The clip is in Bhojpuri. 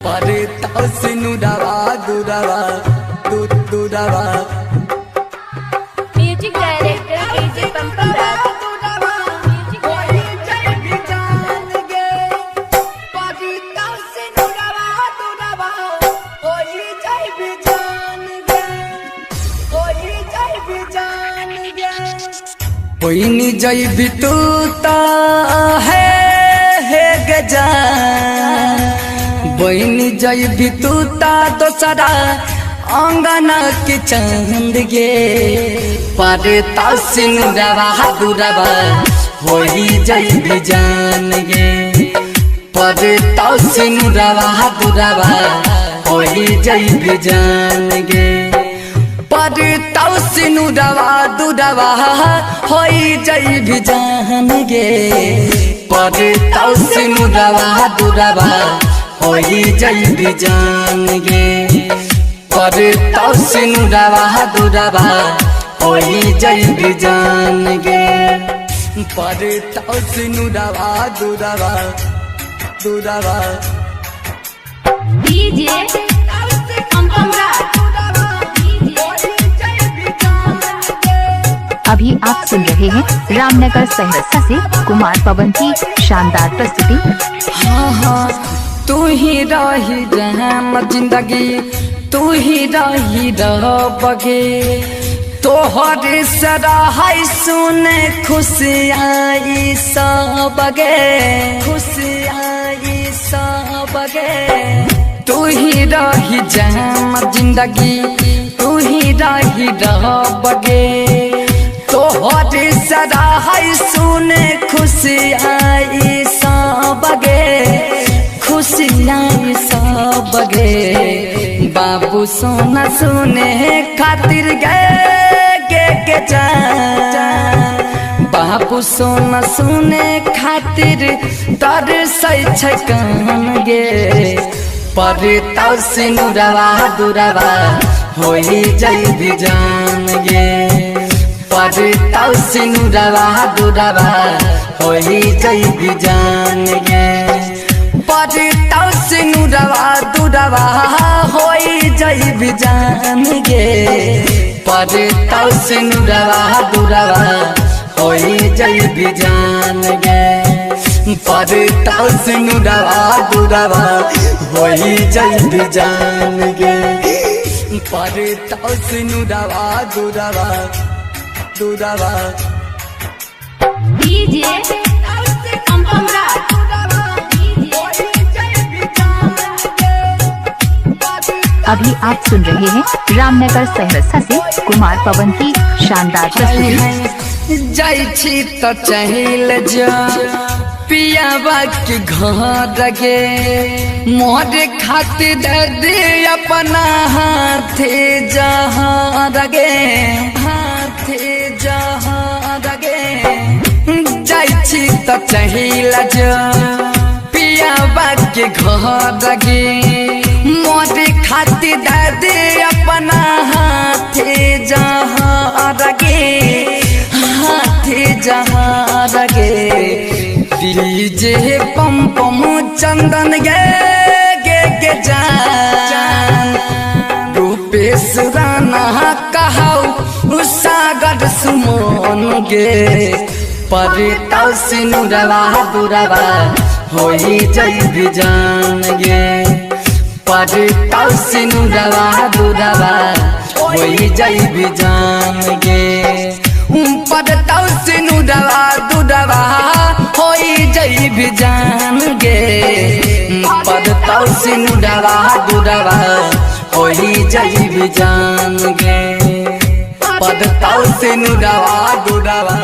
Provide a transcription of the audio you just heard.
परे तासिनु दवा दुदवा दुदवा म्यूजिक डायरेक्टर एजे पंपम राज। कोई जय बितूता है गजान बहनी जय बितूता दोसरा अंगना के चंद गे परे तासिन दवा दुरवा होई जय बिजान गे परे तासिन दवा दुरवा होई जय बिजान गे परे तासिन दवा दुरवा होई जय बिजान गे परे तासिन दवा दुरवा होई जय बिजान गे परे तासिन दवा दुरवा होई जय बिजान गे परे तासिन दवा दुरवा दुरवा डीजे पंपम राज। अभी आप सुन रहे हैं रामनगर सहरसा से कुमार पवन की शानदार प्रस्तुति। हाँ हाँ तू ही रही रहम जिंदगी तू ही रही रह बगे तोहरे सराहाई सुने खुशी आई सबगे खुशी आई सबगे तू ही रही रहम जिंदगी तू ही रही रह बगे तोहरे सराहाई सुने खुशी आई सबगे खुशी आई सबगे बाबू सोना सुने खातिर गे जान बाबू सोना सुने खातिर तर सै कान गे परे तासिन दवा दुरवा होई जय बिजान गे परे तासिन दवा दुरवा होई जय बिजान गे परे तासिन दवा दुरवा होई जय बिजान गे परे तासिन दवा दुरवा होई जय बिजान गे परे तासिन दवा दुरवा होई जय बिजान गे परे तासिन दवा दुरवा दुरवा डीजे पंपम राज। अभी आप सुन रहे हैं रामनगर सहरसा से कुमार पवन की शानदार प्रस्तुति। जाई छी तो चहिल जा पियावा के घर गे मोरे खातिर दे अपना हाथे जहाँ रगे हाथे जहाँ रगे जाई छी तो चहिल जा पियावा के घर गे मोरे खातिर दे अपना हाथे जहाँ रगे हाथे जहाँ रगे डीजे पंपम चंदन गे जान रूपेश राना कहौ सागर सुमन गे परे तासिन दवा दुरवा होई जय बिजान गे परे तासिन दवा दुरवा होई जय बिजान गे परे तासिन दवा दुरवा होई जय बिजान गे परे तासिन दवा दुरवा होई जय बिजान गे परे तासिन दवा दुरवा